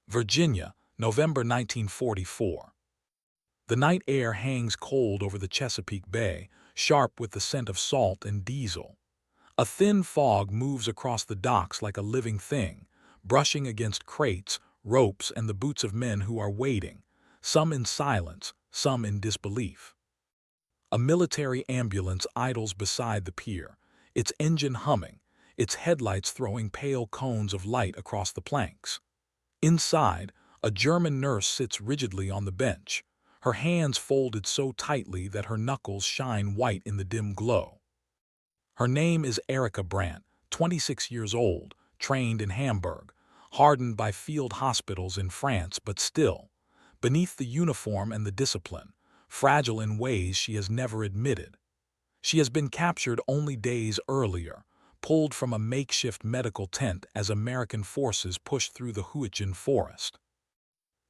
Virginia, November 1944. The night air hangs cold over the Chesapeake Bay, sharp with the scent of salt and diesel. A thin fog moves across the docks like a living thing, brushing against crates, ropes, and the boots of men who are waiting, some in silence, some in disbelief. A military ambulance idles beside the pier, its engine humming, its headlights throwing pale cones of light across the planks. Inside, a German nurse sits rigidly on the bench, her hands folded so tightly that her knuckles shine white in the dim glow. Her name is Erika Brandt, 26 years old, trained in Hamburg, hardened by field hospitals in France, but still, beneath the uniform and the discipline, fragile in ways she has never admitted. She has been captured only days earlier, pulled from a makeshift medical tent as American forces pushed through the Hürtgen Forest.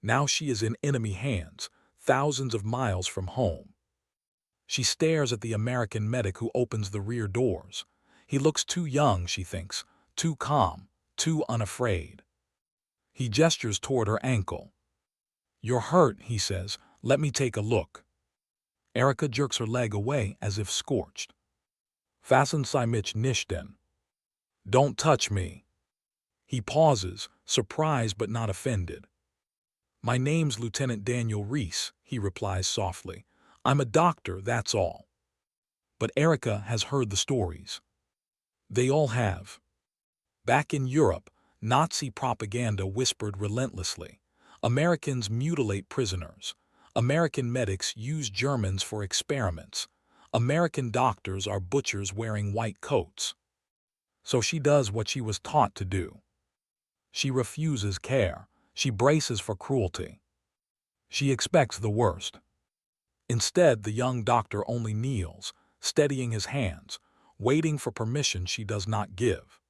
Now she is in enemy hands, thousands of miles from home. She stares at the American medic who opens the rear doors. He looks too young, she thinks, too calm, too unafraid. He gestures toward her ankle. "You're hurt," he says. "Let me take a look." Erika jerks her leg away as if scorched. "Fassen Sie mich nicht an." "Don't touch me." He pauses, surprised but not offended. "My name's Lieutenant Daniel Reese," he replies softly. "I'm a doctor, that's all." But Erika has heard the stories. They all have. Back in Europe, Nazi propaganda whispered relentlessly. Americans mutilate prisoners. American medics use Germans for experiments. American doctors are butchers wearing white coats. So she does what she was taught to do. She refuses care. She braces for cruelty. She expects the worst. Instead, the young doctor only kneels, steadying his hands, waiting for permission she does not give.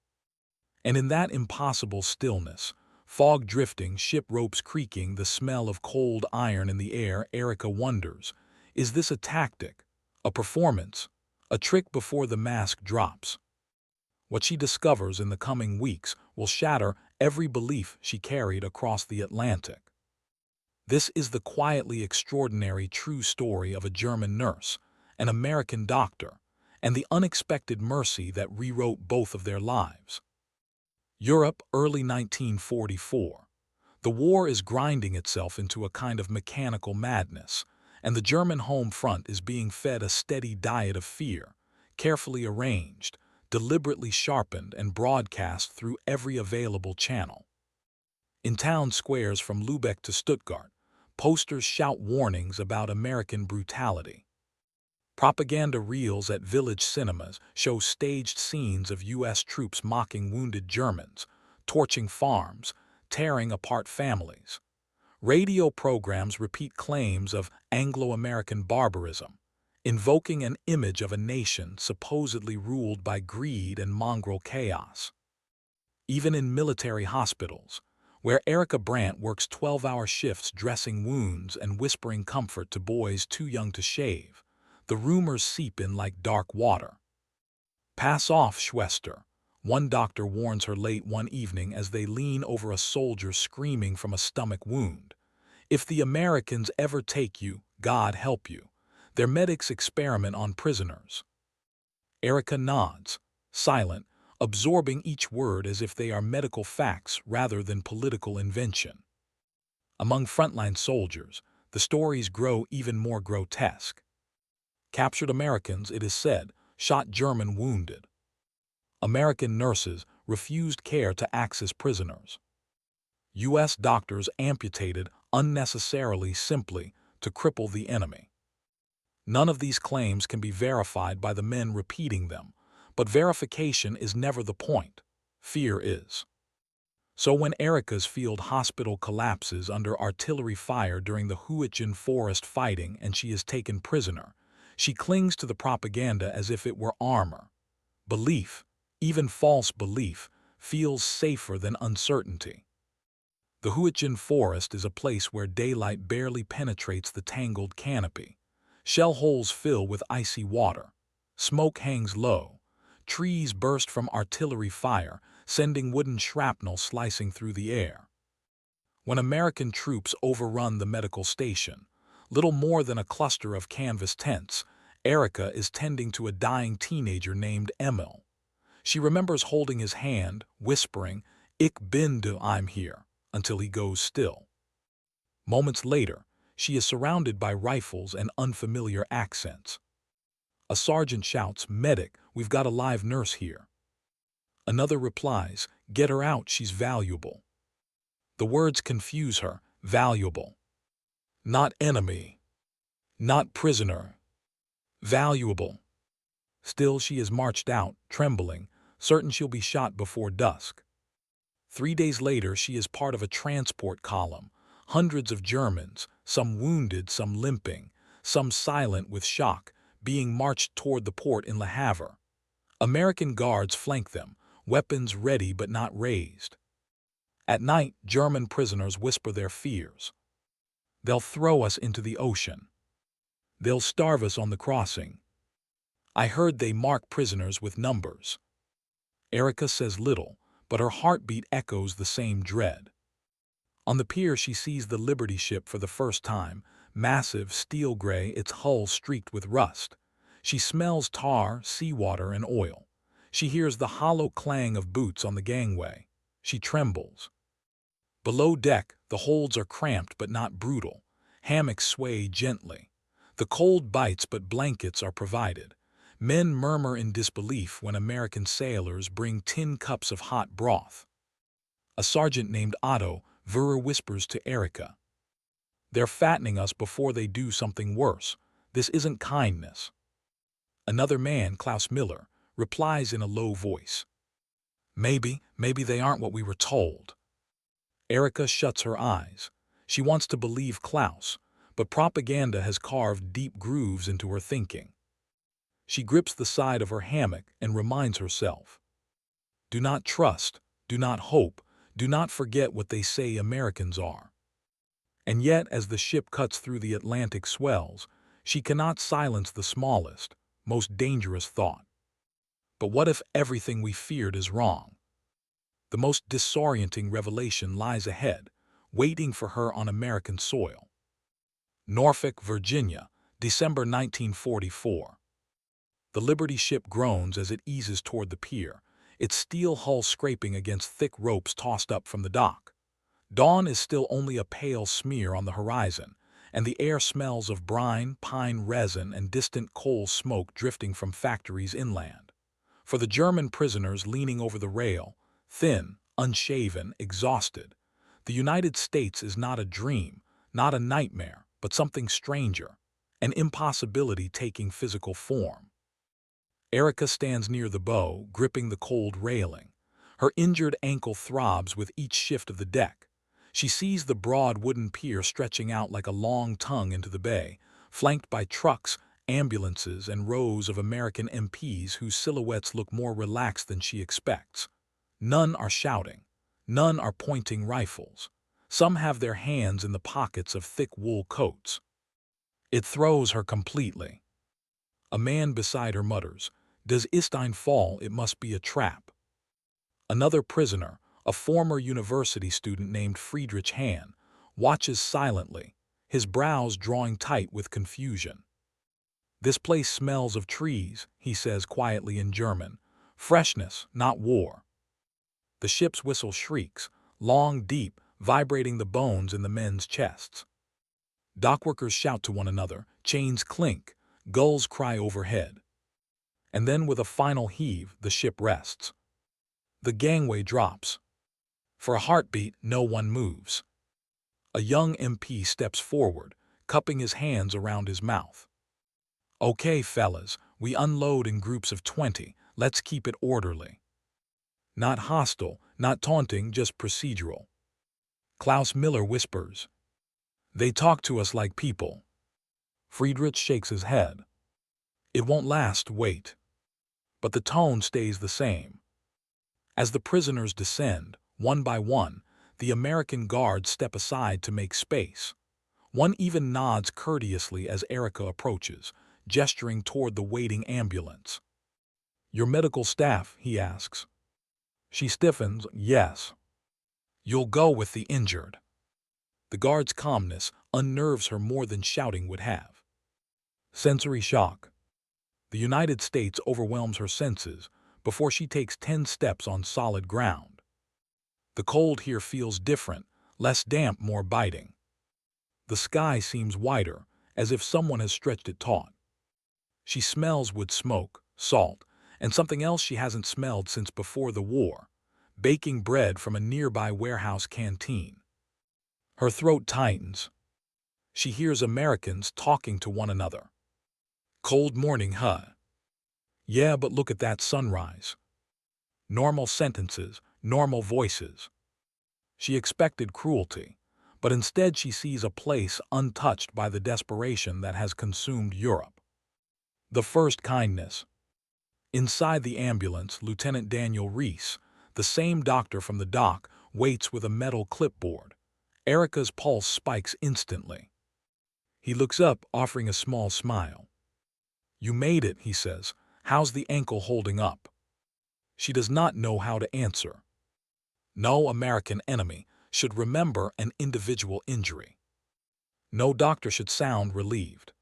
And in that impossible stillness, fog drifting, ship ropes creaking, the smell of cold iron in the air, Erika wonders, is this a tactic, a performance, a trick before the mask drops? What she discovers in the coming weeks will shatter every belief she carried across the Atlantic. This is the quietly extraordinary true story of a German nurse, an American doctor, and the unexpected mercy that rewrote both of their lives. Europe, early 1944. The war is grinding itself into a kind of mechanical madness, and the German home front is being fed a steady diet of fear, carefully arranged, deliberately sharpened and broadcast through every available channel. In town squares from Lübeck to Stuttgart, posters shout warnings about American brutality. Propaganda reels at village cinemas show staged scenes of U.S. troops mocking wounded Germans, torching farms, tearing apart families. Radio programs repeat claims of Anglo-American barbarism, invoking an image of a nation supposedly ruled by greed and mongrel chaos. Even in military hospitals, where Erika Brandt works 12-hour shifts dressing wounds and whispering comfort to boys too young to shave, the rumors seep in like dark water. "Pass off, Schwester," one doctor warns her late one evening as they lean over a soldier screaming from a stomach wound. "If the Americans ever take you, God help you. Their medics experiment on prisoners." Erika nods, silent, absorbing each word as if they are medical facts rather than political invention. Among frontline soldiers, the stories grow even more grotesque. Captured Americans, it is said, shot German wounded. American nurses refused care to Axis prisoners. U.S. doctors amputated unnecessarily simply to cripple the enemy. None of these claims can be verified by the men repeating them, but verification is never the point. Fear is. So when Erika's field hospital collapses under artillery fire during the Hürtgen Forest fighting and she is taken prisoner, she clings to the propaganda as if it were armor. Belief, even false belief, feels safer than uncertainty. The Hürtgen Forest is a place where daylight barely penetrates the tangled canopy. Shell holes fill with icy water. Smoke hangs low. Trees burst from artillery fire, sending wooden shrapnel slicing through the air. when American troops overrun the medical station. Little more than a cluster of canvas tents, Erika is tending to a dying teenager named Emil. She remembers holding his hand, whispering, "Ich bin da, I'm here," until he goes still. Moments later, she is surrounded by rifles and unfamiliar accents. A sergeant shouts, "Medic, we've got a live nurse here." Another replies, "Get her out, she's valuable." The words confuse her. Valuable. Not enemy. Not prisoner. Valuable. Still, she is marched out, trembling, certain she'll be shot before dusk. 3 days later, she is part of a transport column. Hundreds of Germans, some wounded, some limping, some silent with shock, being marched toward the port in Le Havre. American guards flank them, weapons ready but not raised. At night, German prisoners whisper their fears. "They'll throw us into the ocean. They'll starve us on the crossing. I heard they mark prisoners with numbers." Erika says little, but her heartbeat echoes the same dread. On the pier, she sees the Liberty ship for the first time, massive, steel gray, its hull streaked with rust. She smells tar, seawater, and oil. She hears the hollow clang of boots on the gangway. She trembles. Below deck, the holds are cramped but not brutal. Hammocks sway gently. The cold bites, but blankets are provided. Men murmur in disbelief when American sailors bring tin cups of hot broth. A sergeant named Otto whispers to Erika, "They're fattening us before they do something worse. This isn't kindness." Another man, Klaus Miller, replies in a low voice, Maybe they aren't what we were told." Erika shuts her eyes. She wants to believe Klaus, but propaganda has carved deep grooves into her thinking. She grips the side of her hammock and reminds herself, "Do not trust, do not hope, do not forget what they say Americans are." And yet, as the ship cuts through the Atlantic swells, she cannot silence the smallest, most dangerous thought. But what if everything we feared is wrong? The most disorienting revelation lies ahead, waiting for her on American soil. Norfolk, Virginia, December 1944. The Liberty ship groans as it eases toward the pier, its steel hull scraping against thick ropes tossed up from the dock. Dawn is still only a pale smear on the horizon, and the air smells of brine, pine resin, and distant coal smoke drifting from factories inland. For the German prisoners leaning over the rail, thin, unshaven, exhausted, the United States is not a dream, not a nightmare, but something stranger, an impossibility taking physical form. Erika stands near the bow, gripping the cold railing. Her injured ankle throbs with each shift of the deck. She sees the broad wooden pier stretching out like a long tongue into the bay, flanked by trucks, ambulances, and rows of American MPs whose silhouettes look more relaxed than she expects. None are shouting. None are pointing rifles. Some have their hands in the pockets of thick wool coats. It throws her completely. A man beside her mutters, "Does Istein fall? It must be a trap." Another prisoner, a former university student named Friedrich Hahn, watches silently, his brows drawing tight with confusion. "This place smells of trees," he says quietly in German. "Freshness, not war." The ship's whistle shrieks, long, deep, vibrating the bones in the men's chests. Dockworkers shout to one another, chains clink, gulls cry overhead. And then with a final heave, the ship rests. The gangway drops. For a heartbeat, no one moves. A young MP steps forward, cupping his hands around his mouth. "Okay, fellas, we unload in groups of 20. Let's keep it orderly." Not hostile, not taunting, just procedural. Klaus Miller whispers, "They talk to us like people." Friedrich shakes his head. "It won't last, wait." But the tone stays the same. As the prisoners descend, one by one, the American guards step aside to make space. One even nods courteously as Erika approaches, gesturing toward the waiting ambulance. "Your medical staff?" he asks. She stiffens, "Yes." "You'll go with the injured." The guard's calmness unnerves her more than shouting would have. Sensory shock. The United States overwhelms her senses before she takes 10 steps on solid ground. The cold here feels different, less damp, more biting. The sky seems wider, as if someone has stretched it taut. She smells wood smoke, salt, and something else she hasn't smelled since before the war, baking bread from a nearby warehouse canteen. Her throat tightens. She hears Americans talking to one another. Cold morning, huh? Yeah, but look at that sunrise. Normal sentences, normal voices. She expected cruelty, but instead she sees a place untouched by the desperation that has consumed Europe. The first kindness. Inside the ambulance, Lieutenant Daniel Reese, the same doctor from the dock, waits with a metal clipboard. Erika's pulse spikes instantly. He looks up, offering a small smile. "You made it," he says. "How's the ankle holding up?" She does not know how to answer. No American enemy should remember an individual injury. No doctor should sound relieved.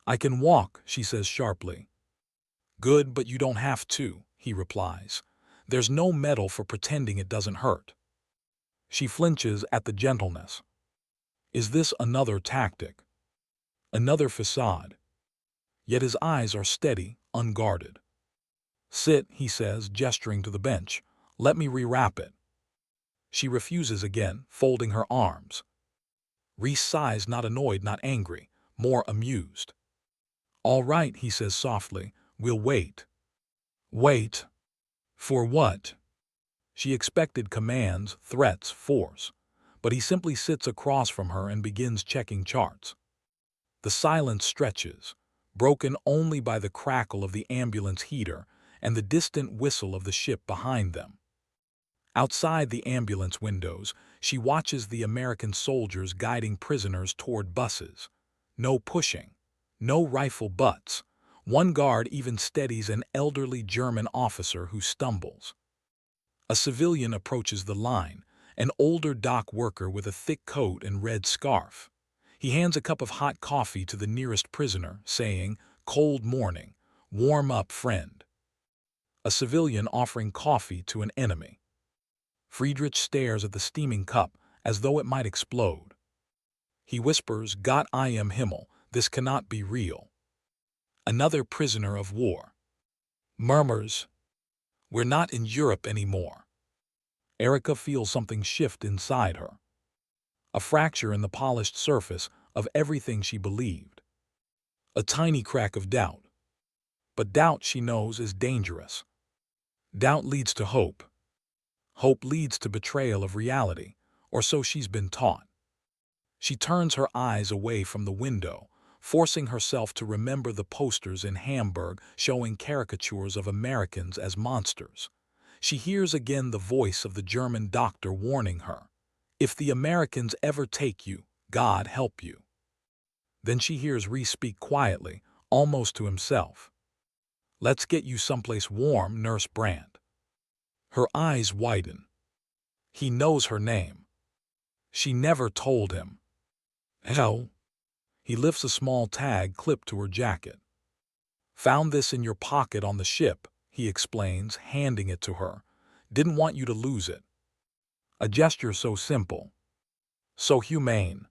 "I can walk," she says sharply. "Good, but you don't have to," he replies. "There's no medal for pretending it doesn't hurt." She flinches at the gentleness. Is this another tactic? Another facade? Yet his eyes are steady, unguarded. "Sit," he says, gesturing to the bench. "Let me rewrap it." She refuses again, folding her arms. Reese sighs, not annoyed, not angry, more amused. "All right," he says softly. "We'll wait." Wait? For what? She expected commands, threats, force, but he simply sits across from her and begins checking charts. The silence stretches, broken only by the crackle of the ambulance heater and the distant whistle of the ship behind them. Outside the ambulance windows, she watches the American soldiers guiding prisoners toward buses. No pushing, no rifle butts. One guard even steadies an elderly German officer who stumbles. A civilian approaches the line, an older dock worker with a thick coat and red scarf. He hands a cup of hot coffee to the nearest prisoner, saying, "Cold morning, warm up, friend." A civilian offering coffee to an enemy. Friedrich stares at the steaming cup as though it might explode. He whispers, "Gott im Himmel, this cannot be real." Another prisoner of war murmurs, "We're not in Europe anymore." Erika feels something shift inside her. A fracture in the polished surface of everything she believed. A tiny crack of doubt. But doubt, she knows, is dangerous. Doubt leads to hope. Hope leads to betrayal of reality, or so she's been taught. She turns her eyes away from the window, forcing herself to remember the posters in Hamburg showing caricatures of Americans as monsters. She hears again the voice of the German doctor warning her, "If the Americans ever take you, God help you." Then she hears Reese speak quietly, almost to himself. "Let's get you someplace warm, Nurse Brandt." Her eyes widen. He knows her name. She never told him. Hell. He lifts a small tag clipped to her jacket. "Found this in your pocket on the ship," he explains, handing it to her. "Didn't want you to lose it." A gesture so simple, so humane,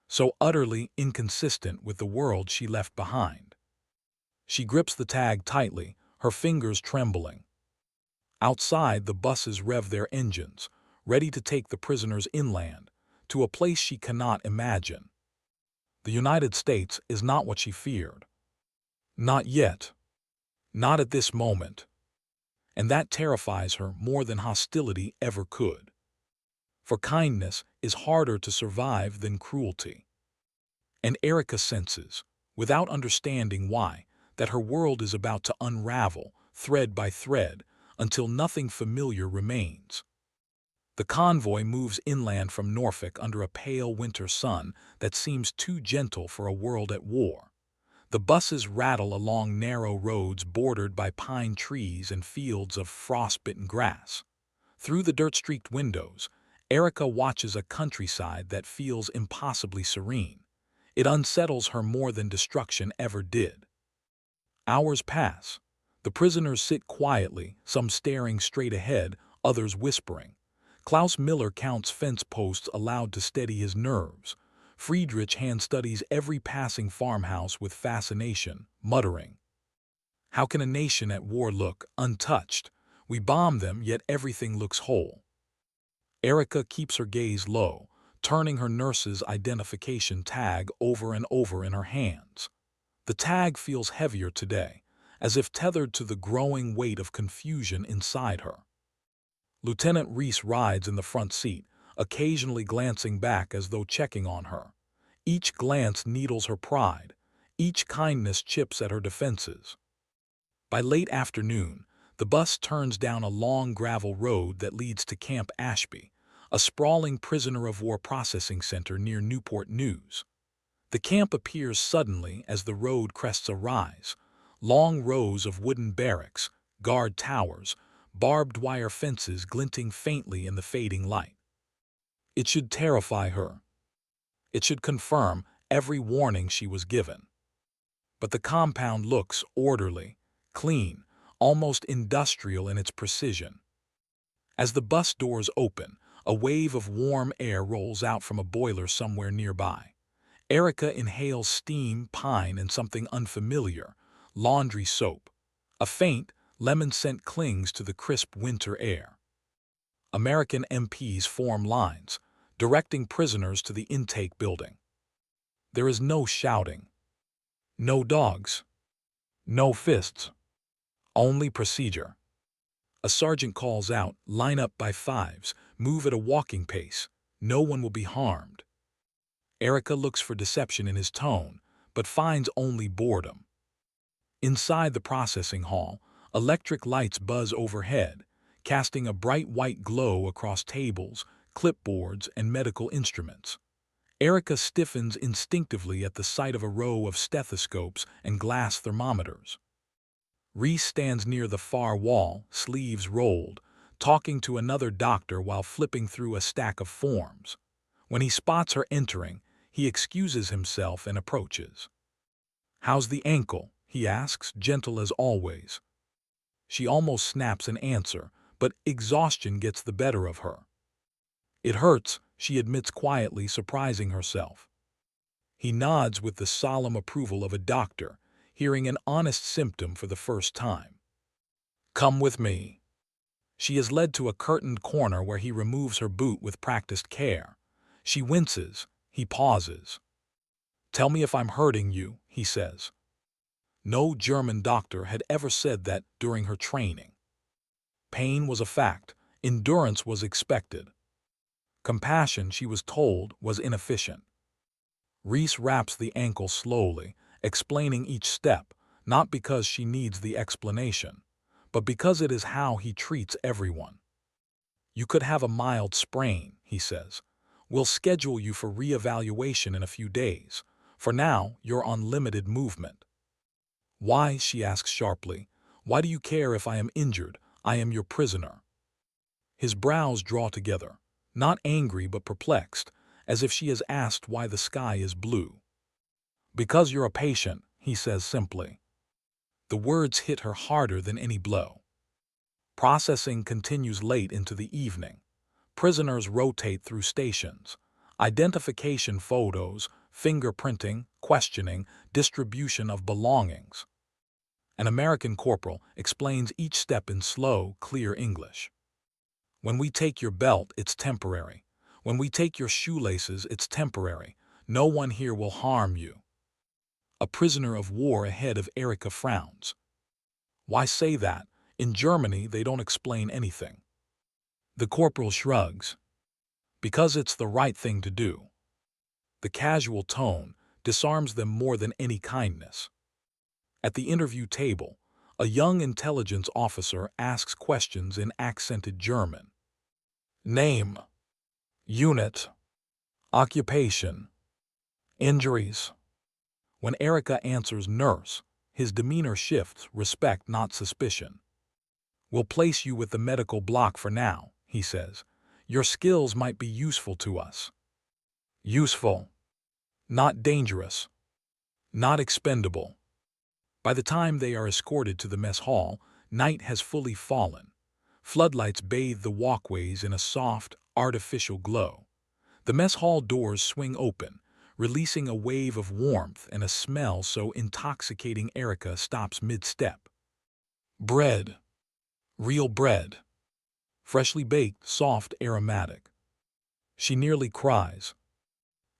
so utterly inconsistent with the world she left behind. She grips the tag tightly, her fingers trembling. Outside, the buses rev their engines, ready to take the prisoners inland, to a place she cannot imagine. The United States is not what she feared. Not yet. Not at this moment. And that terrifies her more than hostility ever could. For kindness is harder to survive than cruelty. And Erika senses, without understanding why, that her world is about to unravel, thread by thread, until nothing familiar remains. The convoy moves inland from Norfolk under a pale winter sun that seems too gentle for a world at war. The buses rattle along narrow roads bordered by pine trees and fields of frost-bitten grass. Through the dirt-streaked windows, Erika watches a countryside that feels impossibly serene. It unsettles her more than destruction ever did. Hours pass. The prisoners sit quietly, some staring straight ahead, others whispering. Klaus Miller counts fence posts aloud to steady his nerves. Friedrich hand studies every passing farmhouse with fascination, muttering, "How can a nation at war look untouched? We bomb them, yet everything looks whole." Erika keeps her gaze low, turning her nurse's identification tag over and over in her hands. The tag feels heavier today, as if tethered to the growing weight of confusion inside her. Lieutenant Reese rides in the front seat, occasionally glancing back as though checking on her. Each glance needles her pride. Each kindness chips at her defenses. By late afternoon, the bus turns down a long gravel road that leads to Camp Ashby, a sprawling prisoner of war processing center near Newport News. The camp appears suddenly as the road crests a rise. Long rows of wooden barracks, guard towers, barbed wire fences glinting faintly in the fading light. It should terrify her. It should confirm every warning she was given. But the compound looks orderly, clean, almost industrial in its precision. As the bus doors open, a wave of warm air rolls out from a boiler somewhere nearby. Erika inhales steam, pine, and something unfamiliar, laundry soap. A faint, lemon scent clings to the crisp winter air. American MPs form lines, directing prisoners to the intake building. There is no shouting, no dogs, no fists, only procedure. A sergeant calls out, "Line up by fives, move at a walking pace, no one will be harmed." Erika looks for deception in his tone, but finds only boredom. Inside the processing hall, electric lights buzz overhead, casting a bright white glow across tables, clipboards, and medical instruments. Erika stiffens instinctively at the sight of a row of stethoscopes and glass thermometers. Reese stands near the far wall, sleeves rolled, talking to another doctor while flipping through a stack of forms. When he spots her entering, he excuses himself and approaches. "How's the ankle?" he asks, gentle as always. She almost snaps an answer, but exhaustion gets the better of her. "It hurts," she admits quietly, surprising herself. He nods with the solemn approval of a doctor, hearing an honest symptom for the first time. "Come with me." She is led to a curtained corner where he removes her boot with practiced care. She winces. He pauses. "Tell me if I'm hurting you," he says. No German doctor had ever said that during her training. Pain was a fact. Endurance was expected. Compassion, she was told, was inefficient. Reese wraps the ankle slowly, explaining each step, not because she needs the explanation, but because it is how he treats everyone. "You could have a mild sprain," he says. "We'll schedule you for re-evaluation in a few days. For now, you're on limited movement." "Why?" she asks sharply. "Why do you care if I am injured? I am your prisoner." His brows draw together, not angry but perplexed, as if she has asked why the sky is blue. "Because you're a patient," he says simply. The words hit her harder than any blow. Processing continues late into the evening. Prisoners rotate through stations. Identification photos, fingerprinting, questioning, distribution of belongings. An American corporal explains each step in slow, clear English. "When we take your belt, it's temporary. When we take your shoelaces, it's temporary. No one here will harm you." A prisoner of war ahead of Erika frowns. "Why say that? In Germany, they don't explain anything." The corporal shrugs. "Because it's the right thing to do." The casual tone disarms them more than any kindness. At the interview table, a young intelligence officer asks questions in accented German. "Name, unit, occupation, injuries." When Erika answers nurse, his demeanor shifts, respect not suspicion. "We'll place you with the medical block for now," he says. Your skills might be useful to us. Useful. Not dangerous. Not expendable. By the time they are escorted to the mess hall, night has fully fallen. Floodlights bathe the walkways in a soft, artificial glow. The mess hall doors swing open, releasing a wave of warmth and a smell so intoxicating Erika stops mid-step. Bread. Real bread. Freshly baked, soft, aromatic. She nearly cries.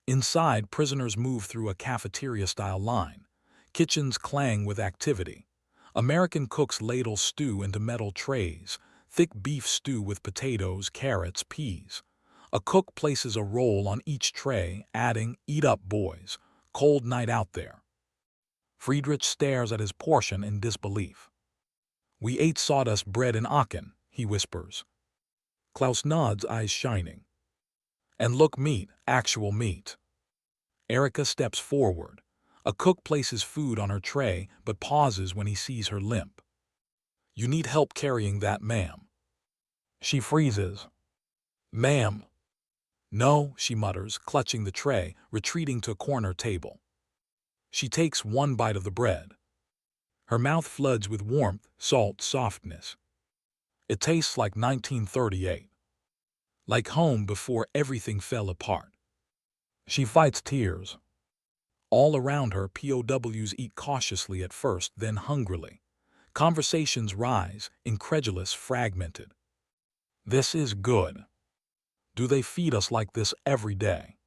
Inside, prisoners move through a cafeteria-style line. Kitchens clang with activity. American cooks ladle stew into metal trays, thick beef stew with potatoes, carrots, peas. A cook places a roll on each tray, adding, "Eat up, boys. Cold night out there." Friedrich stares at his portion in disbelief. "We ate sawdust bread in Aachen," he whispers. Klaus nods, eyes shining. "And look, meat, actual meat." Erika steps forward. A cook places food on her tray, but pauses when he sees her limp. "You need help carrying that, ma'am." She freezes. "Ma'am." "No," she mutters, clutching the tray, retreating to a corner table. She takes one bite of the bread. Her mouth floods with warmth, salt, softness. It tastes like 1938. Like home before everything fell apart. She fights tears. All around her, POWs eat cautiously at first, then hungrily. Conversations rise, incredulous, fragmented. "This is good. Do they feed us like this every day?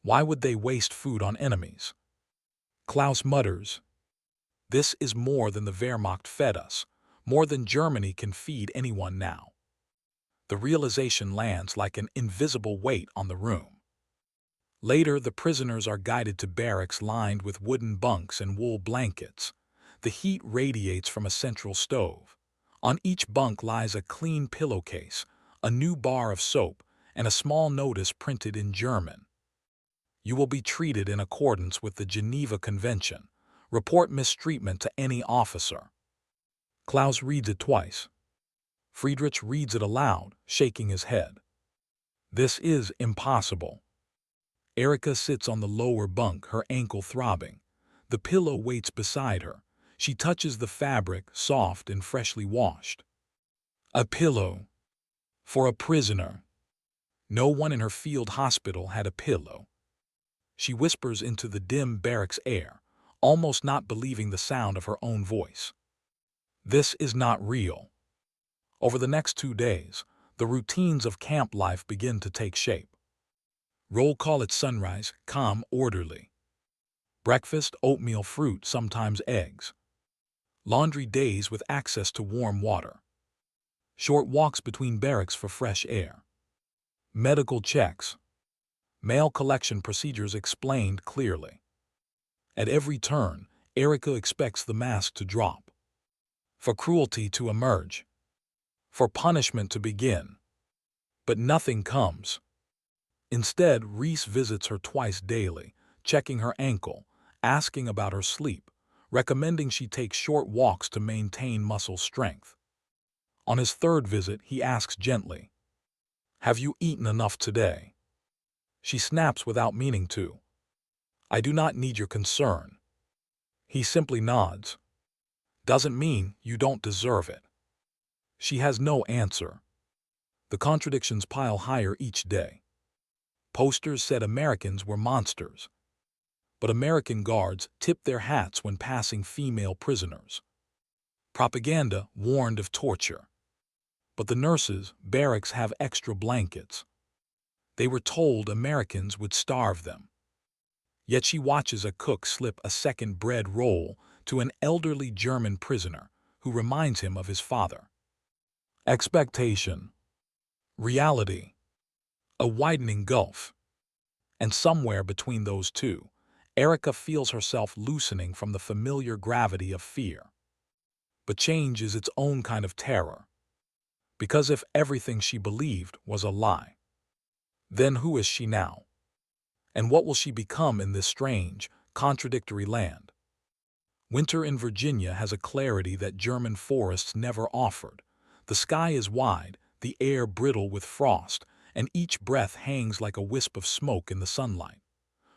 Why would they waste food on enemies?" Klaus mutters, "This is more than the Wehrmacht fed us, more than Germany can feed anyone now." The realization lands like an invisible weight on the room. Later, the prisoners are guided to barracks lined with wooden bunks and wool blankets. The heat radiates from a central stove. On each bunk lies a clean pillowcase, a new bar of soap, and a small notice printed in German. "You will be treated in accordance with the Geneva Convention. Report mistreatment to any officer." Klaus reads it twice. Friedrich reads it aloud, shaking his head. "This is impossible." Erika sits on the lower bunk, her ankle throbbing. The pillow waits beside her. She touches the fabric, soft and freshly washed. A pillow. For a prisoner. No one in her field hospital had a pillow. She whispers into the dim barracks air, almost not believing the sound of her own voice. This is not real. Over the next 2 days, the routines of camp life begin to take shape. Roll call at sunrise, calm, orderly. Breakfast, oatmeal, fruit, sometimes eggs. Laundry days with access to warm water. Short walks between barracks for fresh air. Medical checks. Mail collection procedures explained clearly. At every turn, Erika expects the mask to drop. For cruelty to emerge. For punishment to begin. But nothing comes. Instead, Reese visits her twice daily, checking her ankle, asking about her sleep, recommending she take short walks to maintain muscle strength. On his third visit, he asks gently, "Have you eaten enough today?" She snaps without meaning to. "I do not need your concern." He simply nods. "Doesn't mean you don't deserve it." She has no answer. The contradictions pile higher each day. Posters said Americans were monsters. But American guards tipped their hats when passing female prisoners. Propaganda warned of torture. But the nurses' barracks have extra blankets. They were told Americans would starve them. Yet she watches a cook slip a second bread roll to an elderly German prisoner who reminds him of his father. Expectation. Reality. A widening gulf. And somewhere between those two, Erika feels herself loosening from the familiar gravity of fear. But change is its own kind of terror. Because if everything she believed was a lie, then who is she now? And what will she become in this strange, contradictory land? Winter in Virginia has a clarity that German forests never offered. The sky is wide, the air brittle with frost, and each breath hangs like a wisp of smoke in the sunlight.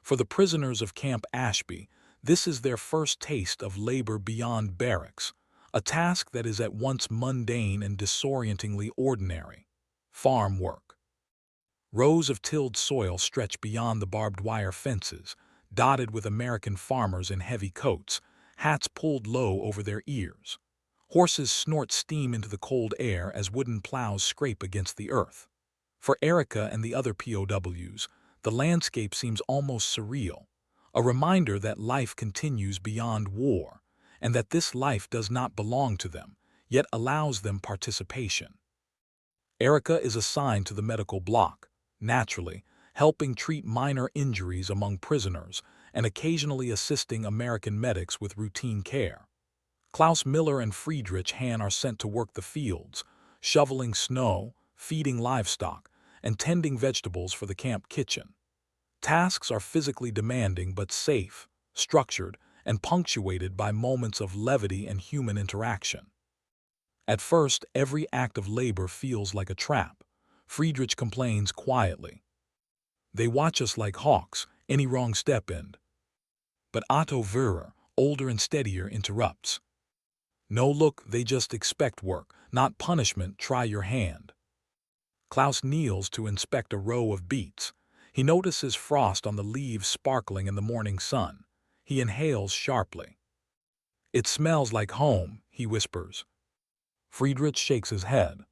For the prisoners of Camp Ashby, this is their first taste of labor beyond barracks, a task that is at once mundane and disorientingly ordinary: farm work. Rows of tilled soil stretch beyond the barbed wire fences, dotted with American farmers in heavy coats, hats pulled low over their ears. Horses snort steam into the cold air as wooden plows scrape against the earth. For Erika and the other POWs, the landscape seems almost surreal, a reminder that life continues beyond war, and that this life does not belong to them, yet allows them participation. Erika is assigned to the medical block, naturally, helping treat minor injuries among prisoners and occasionally assisting American medics with routine care. Klaus Miller and Friedrich Hahn are sent to work the fields, shoveling snow, feeding livestock, and tending vegetables for the camp kitchen. Tasks are physically demanding but safe, structured, and punctuated by moments of levity and human interaction. At first, every act of labor feels like a trap. Friedrich complains quietly. "They watch us like hawks, any wrong step and—" But Otto Wehrer, older and steadier, interrupts. "No, look, they just expect work, not punishment, try your hand." Klaus kneels to inspect a row of beets. He notices frost on the leaves sparkling in the morning sun. He inhales sharply. "It smells like home," he whispers. Friedrich shakes his head.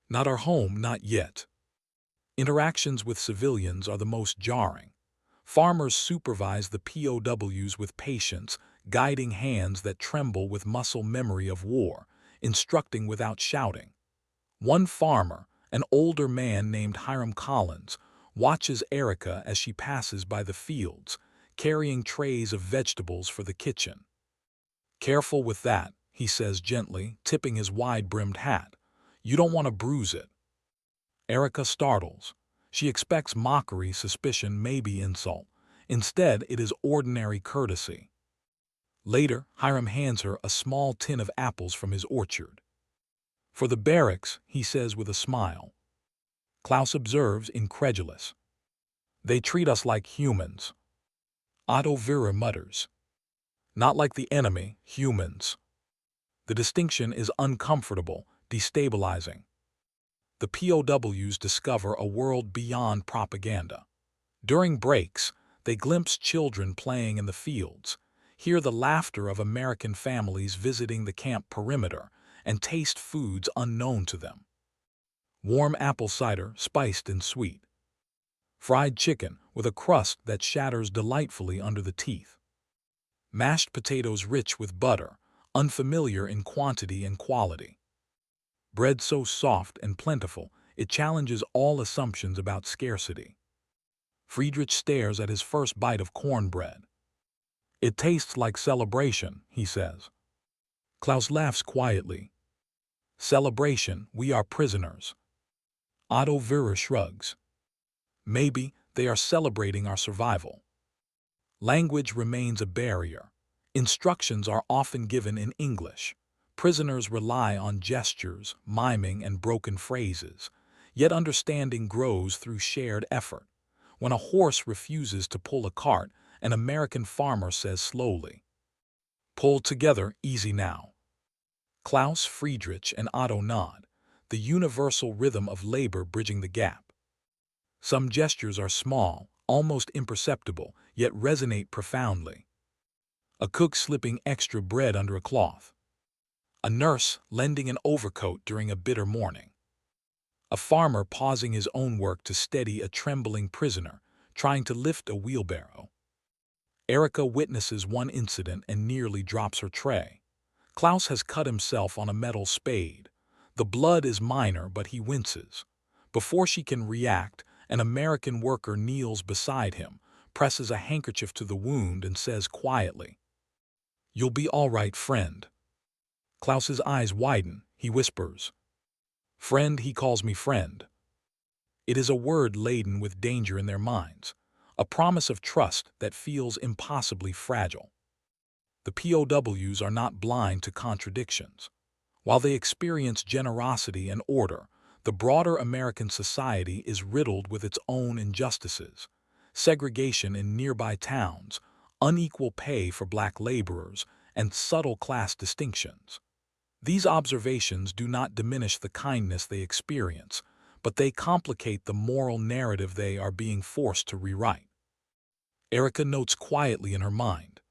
"Not our home, not yet." Interactions with civilians are the most jarring. Farmers supervise the POWs with patience, guiding hands that tremble with muscle memory of war, instructing without shouting. One farmer, an older man named Hiram Collins, watches Erika as she passes by the fields, carrying trays of vegetables for the kitchen. "Careful with that," he says gently, tipping his wide-brimmed hat. "You don't want to bruise it." Erika startles. She expects mockery, suspicion, maybe insult. Instead, it is ordinary courtesy. Later, Hiram hands her a small tin of apples from his orchard. "For the barracks," he says with a smile. Klaus observes, incredulous. "They treat us like humans." Otto Wehrer mutters. "Not like the enemy, humans." The distinction is uncomfortable, destabilizing. The POWs discover a world beyond propaganda. During breaks, they glimpse children playing in the fields, hear the laughter of American families visiting the camp perimeter, and taste foods unknown to them. Warm apple cider, spiced and sweet. Fried chicken with a crust that shatters delightfully under the teeth. Mashed potatoes rich with butter, unfamiliar in quantity and quality. Bread so soft and plentiful, it challenges all assumptions about scarcity. Friedrich stares at his first bite of cornbread. "It tastes like celebration," he says. Klaus laughs quietly. "Celebration, we are prisoners." Otto Wehrer shrugs. "Maybe they are celebrating our survival." Language remains a barrier. Instructions are often given in English. Prisoners rely on gestures, miming, and broken phrases. Yet understanding grows through shared effort. When a horse refuses to pull a cart, an American farmer says slowly, "Pull together, easy now." Klaus, Friedrich, and Otto nod, the universal rhythm of labor bridging the gap. Some gestures are small, almost imperceptible, yet resonate profoundly. A cook slipping extra bread under a cloth. A nurse lending an overcoat during a bitter morning. A farmer pausing his own work to steady a trembling prisoner, trying to lift a wheelbarrow. Erika witnesses one incident and nearly drops her tray. Klaus has cut himself on a metal spade. The blood is minor, but he winces. Before she can react, an American worker kneels beside him, presses a handkerchief to the wound, and says quietly, "You'll be all right, friend." Klaus's eyes widen. He whispers, "Friend," he calls me friend. It is a word laden with danger in their minds, a promise of trust that feels impossibly fragile. The POWs are not blind to contradictions. While they experience generosity and order, The broader American society is riddled with its own injustices: segregation in nearby towns, unequal pay for black laborers, and subtle class distinctions. These observations do not diminish the kindness they experience, but they complicate the moral narrative they are being forced to rewrite. Erika notes quietly in her mind.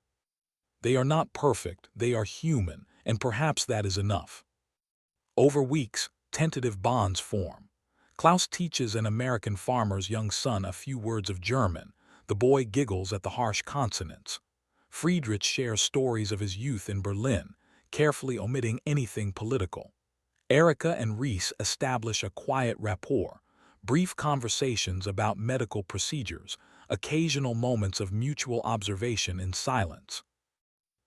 They are not perfect, they are human, and perhaps that is enough. Over weeks, tentative bonds form. Klaus teaches an American farmer's young son a few words of German. The boy giggles at the harsh consonants. Friedrich shares stories of his youth in Berlin, carefully omitting anything political. Erika and Reese establish a quiet rapport, brief conversations about medical procedures, occasional moments of mutual observation in silence.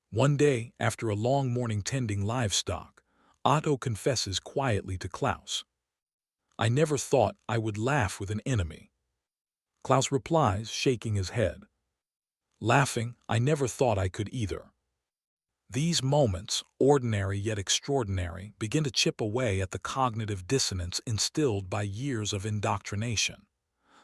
One day, after a long morning tending livestock, Otto confesses quietly to Klaus. "I never thought I would laugh with an enemy." Klaus replies, shaking his head. "Laughing, I never thought I could either." These moments, ordinary yet extraordinary, begin to chip away at the cognitive dissonance instilled by years of indoctrination.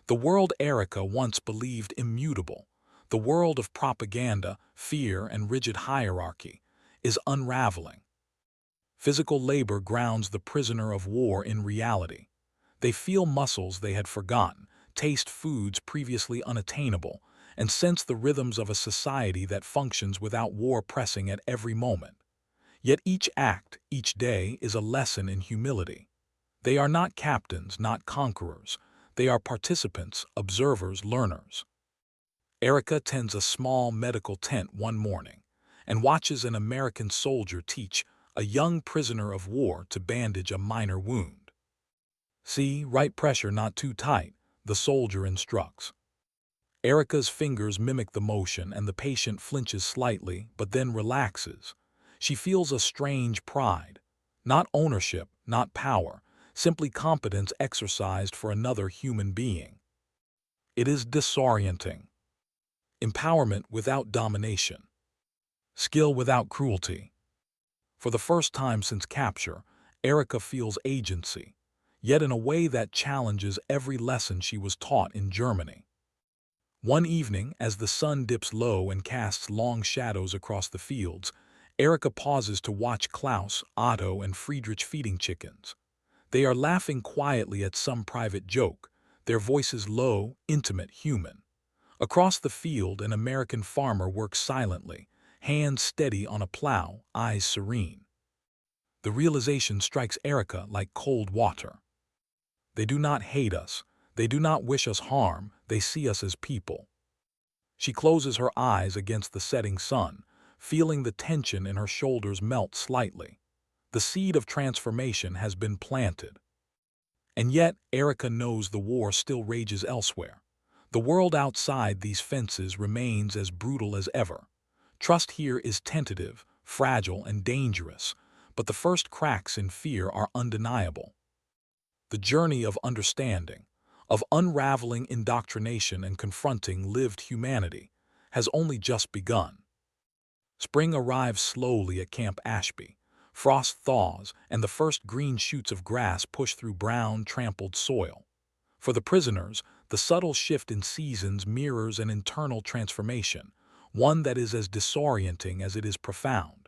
The world Erika once believed immutable, the world of propaganda, fear, and rigid hierarchy, is unraveling. Physical labor grounds the prisoner of war in reality. They feel muscles they had forgotten, taste foods previously unattainable, and sense the rhythms of a society that functions without war pressing at every moment. Yet each act, each day, is a lesson in humility. They are not captains, not conquerors. They are participants, observers, learners. Erika tends a small medical tent one morning and watches an American soldier teach a young prisoner of war to bandage a minor wound. "See, right pressure, not too tight," the soldier instructs. Erika's fingers mimic the motion and the patient flinches slightly but then relaxes. She feels a strange pride. Not ownership, not power, simply competence exercised for another human being. It is disorienting. Empowerment without domination. Skill without cruelty. For the first time since capture, Erika feels agency, yet in a way that challenges every lesson she was taught in Germany. One evening, as the sun dips low and casts long shadows across the fields, Erika pauses to watch Klaus, Otto, and Friedrich feeding chickens. They are laughing quietly at some private joke, their voices low, intimate, human. Across the field, an American farmer works silently, hands steady on a plow, eyes serene. The realization strikes Erika like cold water. They do not hate us. They do not wish us harm. They see us as people. She closes her eyes against the setting sun, feeling the tension in her shoulders melt slightly. The seed of transformation has been planted. And yet, Erika knows the war still rages elsewhere. The world outside these fences remains as brutal as ever. Trust here is tentative, fragile, and dangerous, but the first cracks in fear are undeniable. The journey of understanding, of unraveling indoctrination and confronting lived humanity, has only just begun. Spring arrives slowly at Camp Ashby. Frost thaws, and the first green shoots of grass push through brown, trampled soil. For the prisoners, the subtle shift in seasons mirrors an internal transformation, one that is as disorienting as it is profound.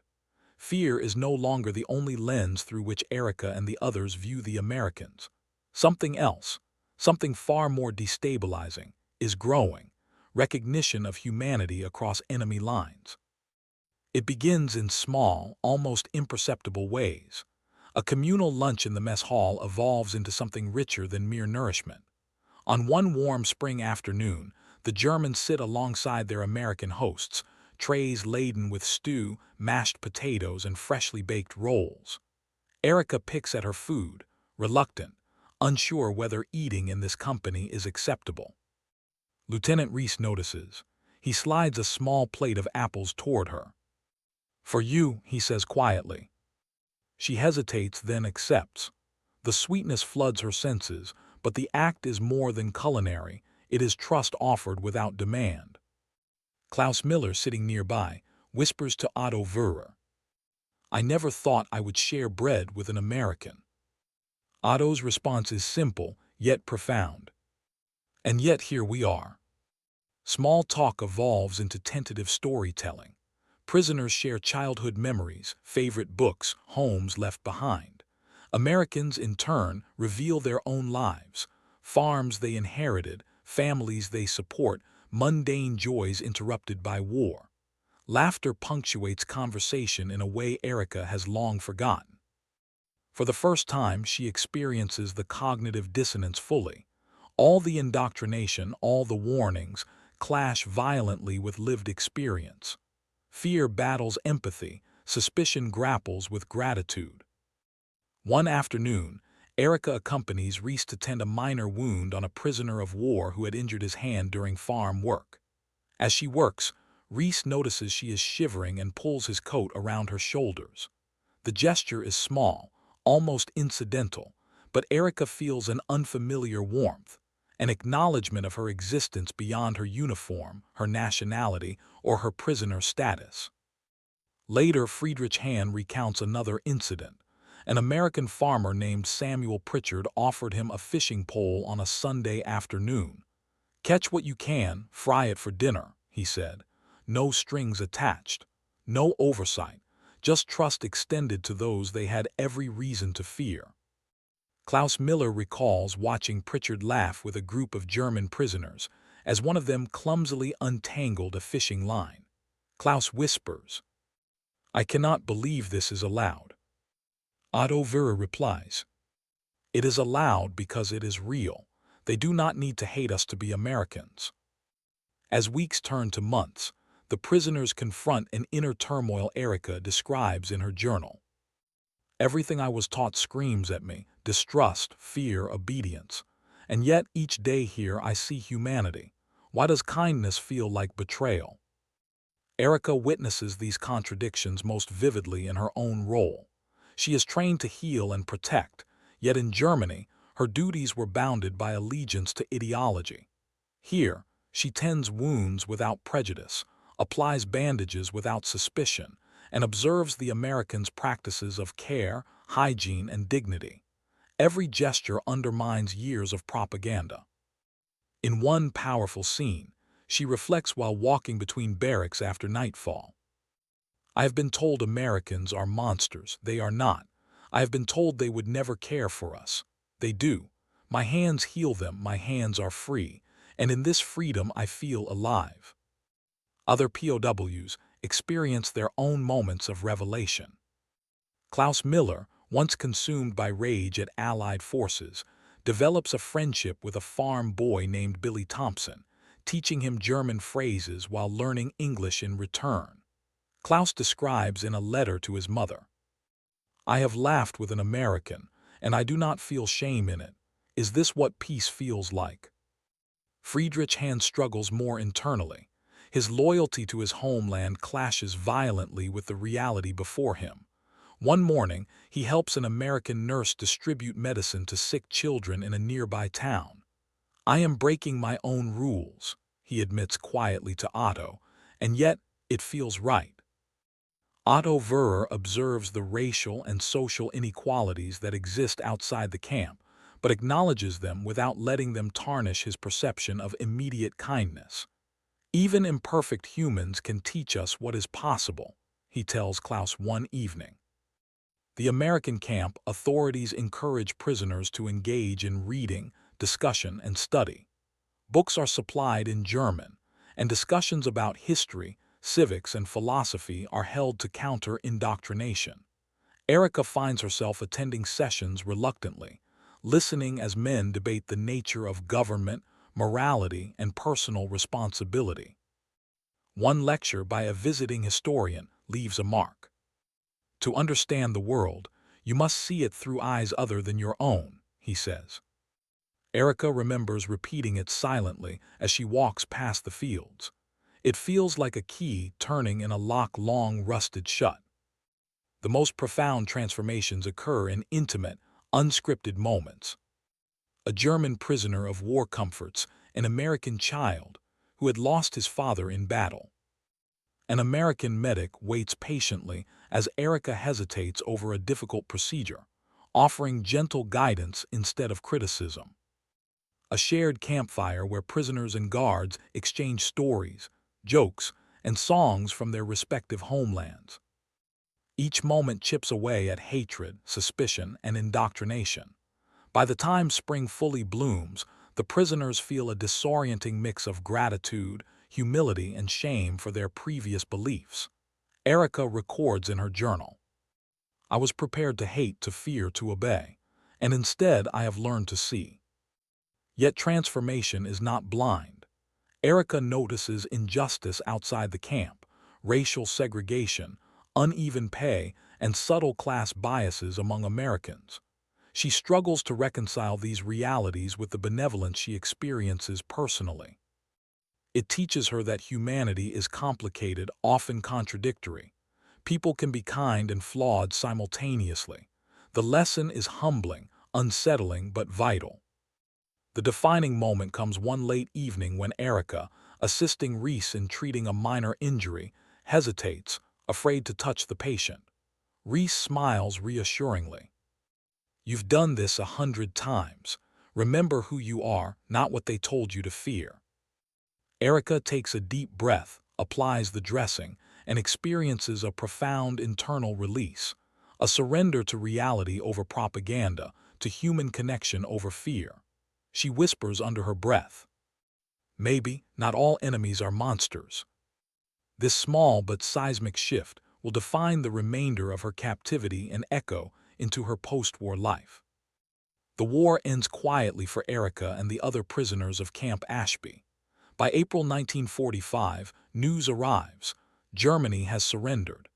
Fear is no longer the only lens through which Erika and the others view the Americans. Something else, something far more destabilizing, is growing: recognition of humanity across enemy lines. It begins in small, almost imperceptible ways. A communal lunch in the mess hall evolves into something richer than mere nourishment. On one warm spring afternoon, the Germans sit alongside their American hosts, trays laden with stew, mashed potatoes, and freshly baked rolls. Erika picks at her food, reluctant, unsure whether eating in this company is acceptable. Lieutenant Reese notices. He slides a small plate of apples toward her. "For you," he says quietly. She hesitates, then accepts. The sweetness floods her senses, but the act is more than culinary. It is trust offered without demand. Klaus Miller, sitting nearby, whispers to Otto Wöhrer, "I never thought I would share bread with an American." Otto's response is simple, yet profound. And yet here we are. Small talk evolves into tentative storytelling. Prisoners share childhood memories, favorite books, homes left behind. Americans, in turn, reveal their own lives, farms they inherited, families they support, mundane joys interrupted by war. Laughter punctuates conversation in a way Erika has long forgotten. For the first time, she experiences the cognitive dissonance fully. All the indoctrination, all the warnings, clash violently with lived experience. Fear battles empathy, suspicion grapples with gratitude. One afternoon, Erika accompanies Reese to tend a minor wound on a prisoner of war who had injured his hand during farm work. As she works, Reese notices she is shivering and pulls his coat around her shoulders. The gesture is small, almost incidental, but Erika feels an unfamiliar warmth, an acknowledgement of her existence beyond her uniform, her nationality, or her prisoner status. Later, Friedrich Hahn recounts another incident. An American farmer named Samuel Pritchard offered him a fishing pole on a Sunday afternoon. "Catch what you can, fry it for dinner," he said. No strings attached, no oversight, just trust extended to those they had every reason to fear. Klaus Miller recalls watching Pritchard laugh with a group of German prisoners as one of them clumsily untangled a fishing line. Klaus whispers, "I cannot believe this is allowed." Otto Vera replies, "It is allowed because it is real. They do not need to hate us to be Americans." As weeks turn to months, the prisoners confront an inner turmoil Erika describes in her journal. "Everything I was taught screams at me, distrust, fear, obedience. And yet each day here I see humanity. Why does kindness feel like betrayal?" Erika witnesses these contradictions most vividly in her own role. She is trained to heal and protect, yet in Germany, her duties were bounded by allegiance to ideology. Here, she tends wounds without prejudice, applies bandages without suspicion, and observes the Americans' practices of care, hygiene, and dignity. Every gesture undermines years of propaganda. In one powerful scene, she reflects while walking between barracks after nightfall. "I have been told Americans are monsters. They are not. I have been told they would never care for us. They do. My hands heal them, my hands are free, and in this freedom I feel alive." Other POWs experience their own moments of revelation. Klaus Miller, once consumed by rage at Allied forces, develops a friendship with a farm boy named Billy Thompson, teaching him German phrases while learning English in return. Klaus describes in a letter to his mother, "I have laughed with an American, and I do not feel shame in it. Is this what peace feels like?" Friedrich Hahn struggles more internally. His loyalty to his homeland clashes violently with the reality before him. One morning, he helps an American nurse distribute medicine to sick children in a nearby town. "I am breaking my own rules," he admits quietly to Otto, "and yet it feels right." Otto Verrer observes the racial and social inequalities that exist outside the camp, but acknowledges them without letting them tarnish his perception of immediate kindness. "Even imperfect humans can teach us what is possible," he tells Klaus one evening. The American camp authorities encourage prisoners to engage in reading, discussion, and study. Books are supplied in German, and discussions about history, civics, and philosophy are held to counter indoctrination. Erika finds herself attending sessions reluctantly, listening as men debate the nature of government, morality, and personal responsibility. One lecture by a visiting historian leaves a mark. "To understand the world, you must see it through eyes other than your own," he says. Erika remembers repeating it silently as she walks past the fields. It feels like a key turning in a lock long rusted shut. The most profound transformations occur in intimate, unscripted moments. A German prisoner of war comforts an American child who had lost his father in battle. An American medic waits patiently as Erika hesitates over a difficult procedure, offering gentle guidance instead of criticism. A shared campfire where prisoners and guards exchange stories, jokes, and songs from their respective homelands. Each moment chips away at hatred, suspicion, and indoctrination. By the time spring fully blooms, the prisoners feel a disorienting mix of gratitude, humility, and shame for their previous beliefs. Erika records in her journal, "I was prepared to hate, to fear, to obey, and instead I have learned to see." Yet transformation is not blind. Erika notices injustice outside the camp, racial segregation, uneven pay, and subtle class biases among Americans. She struggles to reconcile these realities with the benevolence she experiences personally. It teaches her that humanity is complicated, often contradictory. People can be kind and flawed simultaneously. The lesson is humbling, unsettling, but vital. The defining moment comes one late evening when Erika, assisting Reese in treating a minor injury, hesitates, afraid to touch the patient. Reese smiles reassuringly. "You've done this 100 times. Remember who you are, not what they told you to fear." Erika takes a deep breath, applies the dressing, and experiences a profound internal release, a surrender to reality over propaganda, to human connection over fear. She whispers under her breath, "Maybe not all enemies are monsters." This small but seismic shift will define the remainder of her captivity and echo into her post-war life. The war ends quietly for Erika and the other prisoners of Camp Ashby. By April 1945, news arrives. Germany has surrendered.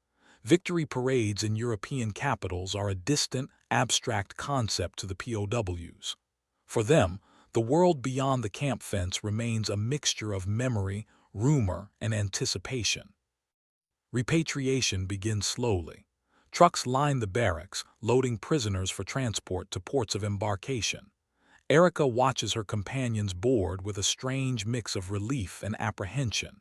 Victory parades in European capitals are a distant, abstract concept to the POWs. For them, the world beyond the camp fence remains a mixture of memory, rumor, and anticipation. Repatriation begins slowly. Trucks line the barracks, loading prisoners for transport to ports of embarkation. Erika watches her companions board with a strange mix of relief and apprehension.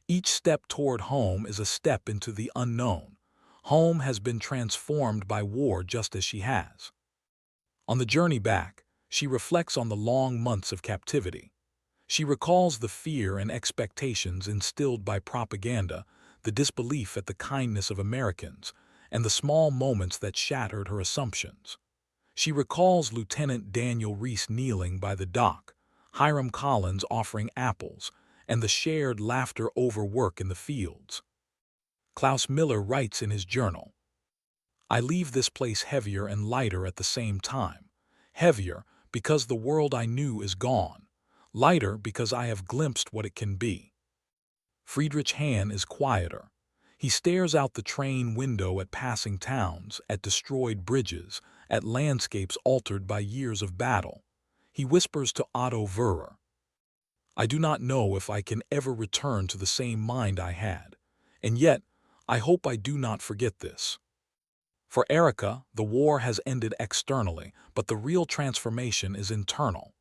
Each step toward home is a step into the unknown. Home has been transformed by war just as she has. On the journey back, she reflects on the long months of captivity. She recalls the fear and expectations instilled by propaganda, the disbelief at the kindness of Americans, and the small moments that shattered her assumptions. She recalls Lieutenant Daniel Reese kneeling by the dock, Hiram Collins offering apples, and the shared laughter over work in the fields. Klaus Miller writes in his journal, "I leave this place heavier and lighter at the same time. Heavier because the world I knew is gone. Lighter because I have glimpsed what it can be." Friedrich Hahn is quieter. He stares out the train window at passing towns, at destroyed bridges, at landscapes altered by years of battle. He whispers to Otto Wöhrer, "I do not know if I can ever return to the same mind I had, and yet I hope I do not forget this." For Erika, the war has ended externally, but the real transformation is internal.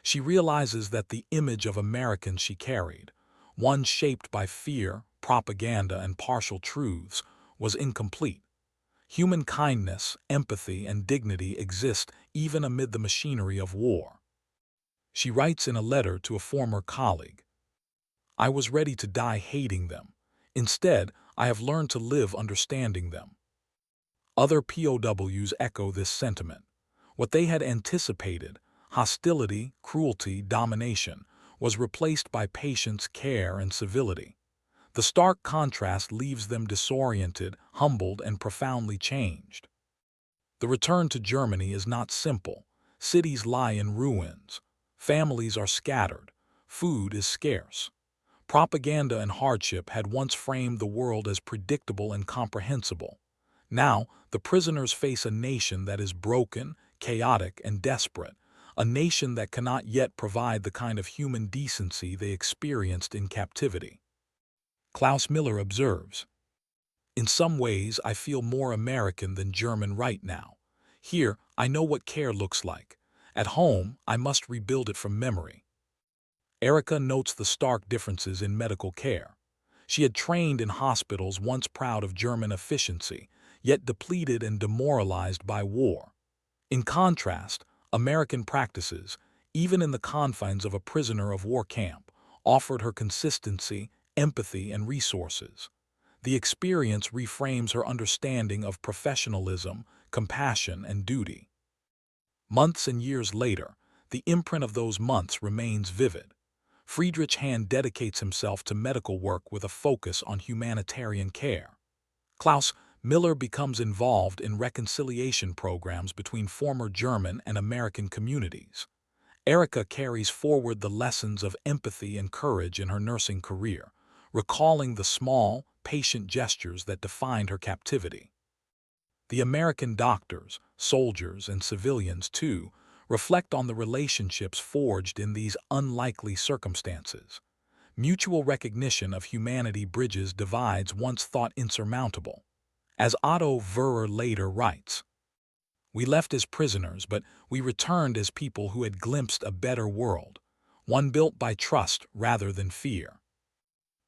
She realizes that the image of Americans she carried, one shaped by fear, propaganda, and partial truths, was incomplete. Human kindness, empathy, and dignity exist even amid the machinery of war. She writes in a letter to a former colleague, "I was ready to die hating them. Instead, I have learned to live understanding them." Other POWs echo this sentiment. What they had anticipated, hostility, cruelty, domination, was replaced by patience, care, and civility. The stark contrast leaves them disoriented, humbled, and profoundly changed. The return to Germany is not simple. Cities lie in ruins. Families are scattered. Food is scarce. Propaganda and hardship had once framed the world as predictable and comprehensible. Now, the prisoners face a nation that is broken, chaotic, and desperate, a nation that cannot yet provide the kind of human decency they experienced in captivity. Klaus Miller observes, "In some ways, I feel more American than German right now. Here, I know what care looks like. At home, I must rebuild it from memory." Erika notes the stark differences in medical care. She had trained in hospitals once proud of German efficiency, yet depleted and demoralized by war. In contrast, American practices, even in the confines of a prisoner of war camp, offered her consistency, empathy, and resources. The experience reframes her understanding of professionalism, compassion, and duty. Months and years later, the imprint of those months remains vivid. Friedrich Hahn dedicates himself to medical work with a focus on humanitarian care. Klaus Miller becomes involved in reconciliation programs between former German and American communities. Erika carries forward the lessons of empathy and courage in her nursing career, recalling the small, patient gestures that defined her captivity. The American doctors, soldiers, and civilians, too, reflect on the relationships forged in these unlikely circumstances. Mutual recognition of humanity bridges divides once thought insurmountable. As Otto Wöhrer later writes, "We left as prisoners, but we returned as people who had glimpsed a better world, one built by trust rather than fear."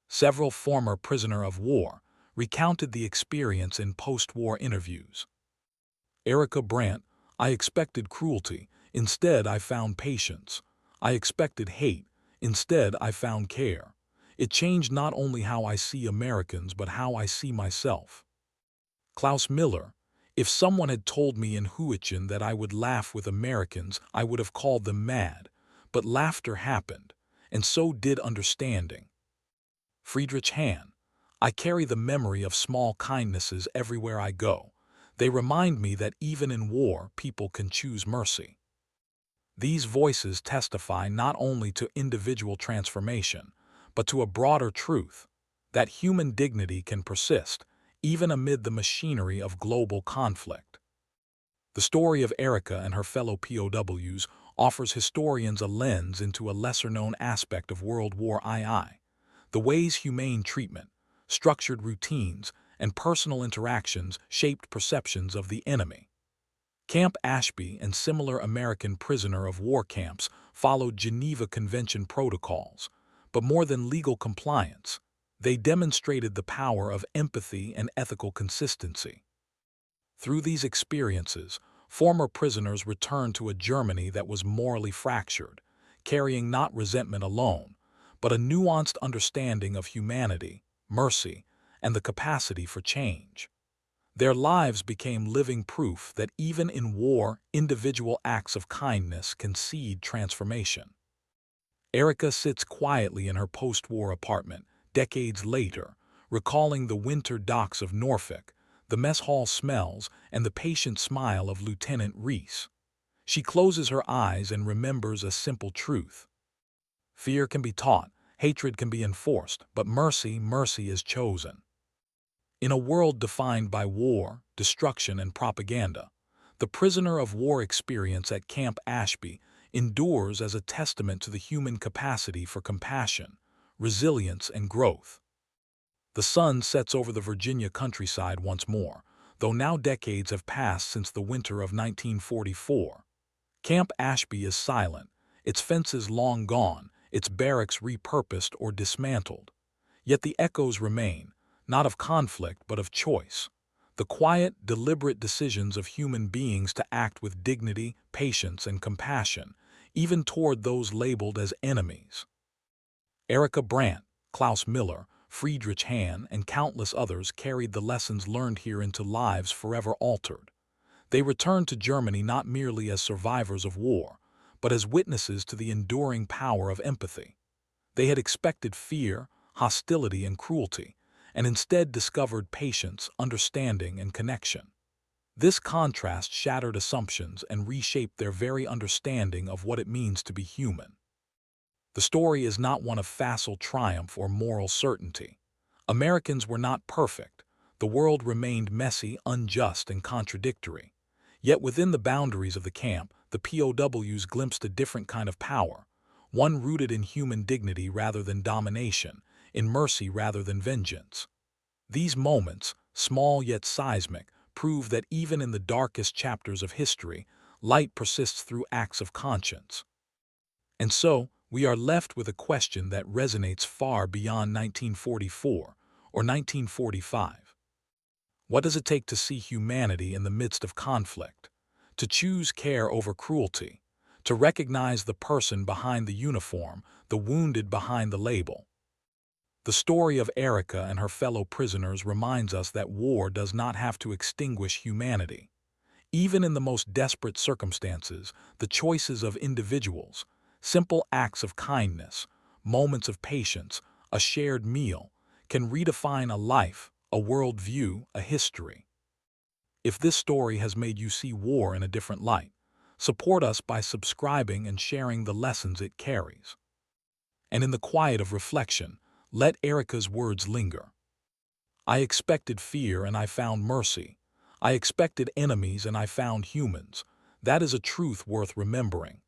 Several former prisoners of war recounted the experience in post-war interviews. Erika Brandt, "I expected cruelty, instead I found patience. I expected hate, instead I found care. It changed not only how I see Americans but how I see myself." Klaus Miller, "If someone had told me in Hürtgen that I would laugh with Americans, I would have called them mad. But laughter happened, and so did understanding." Friedrich Hahn, "I carry the memory of small kindnesses everywhere I go. They remind me that even in war, people can choose mercy." These voices testify not only to individual transformation, but to a broader truth, that human dignity can persist, even amid the machinery of global conflict. The story of Erika and her fellow POWs offers historians a lens into a lesser-known aspect of World War II, the ways humane treatment, structured routines, and personal interactions shaped perceptions of the enemy. Camp Ashby and similar American prisoner of war camps followed Geneva Convention protocols, but more than legal compliance, they demonstrated the power of empathy and ethical consistency. Through these experiences, former prisoners returned to a Germany that was morally fractured, carrying not resentment alone, but a nuanced understanding of humanity, mercy, and the capacity for change. Their lives became living proof that even in war, individual acts of kindness can seed transformation. Erika sits quietly in her post-war apartment, decades later, recalling the winter docks of Norfolk, the mess hall smells, and the patient smile of Lieutenant Reese. She closes her eyes and remembers a simple truth. Fear can be taught, hatred can be enforced, but mercy is chosen. In a world defined by war, destruction, and propaganda, the prisoner of war experience at Camp Ashby endures as a testament to the human capacity for compassion, resilience, and growth. The sun sets over the Virginia countryside once more, though now decades have passed since the winter of 1944. Camp Ashby is silent, its fences long gone, its barracks repurposed or dismantled. Yet the echoes remain, not of conflict but of choice. The quiet, deliberate decisions of human beings to act with dignity, patience, and compassion, even toward those labeled as enemies. Erika Brandt, Klaus Miller, Friedrich Hahn, and countless others carried the lessons learned here into lives forever altered. They returned to Germany not merely as survivors of war, but as witnesses to the enduring power of empathy. They had expected fear, hostility, and cruelty, and instead discovered patience, understanding, and connection. This contrast shattered assumptions and reshaped their very understanding of what it means to be human. The story is not one of facile triumph or moral certainty. Americans were not perfect. The world remained messy, unjust, and contradictory. Yet within the boundaries of the camp, the POWs glimpsed a different kind of power, one rooted in human dignity rather than domination, in mercy rather than vengeance. These moments, small yet seismic, prove that even in the darkest chapters of history, light persists through acts of conscience. And so, we are left with a question that resonates far beyond 1944 or 1945. What does it take to see humanity in the midst of conflict? to choose care over cruelty, to recognize the person behind the uniform, the wounded behind the label. The story of Erika and her fellow prisoners reminds us that war does not have to extinguish humanity. Even in the most desperate circumstances, the choices of individuals, simple acts of kindness, moments of patience, a shared meal, can redefine a life, a worldview, a history. If this story has made you see war in a different light, support us by subscribing and sharing the lessons it carries. And in the quiet of reflection, let Erika's words linger. I expected fear and I found mercy. I expected enemies and I found humans. That is a truth worth remembering.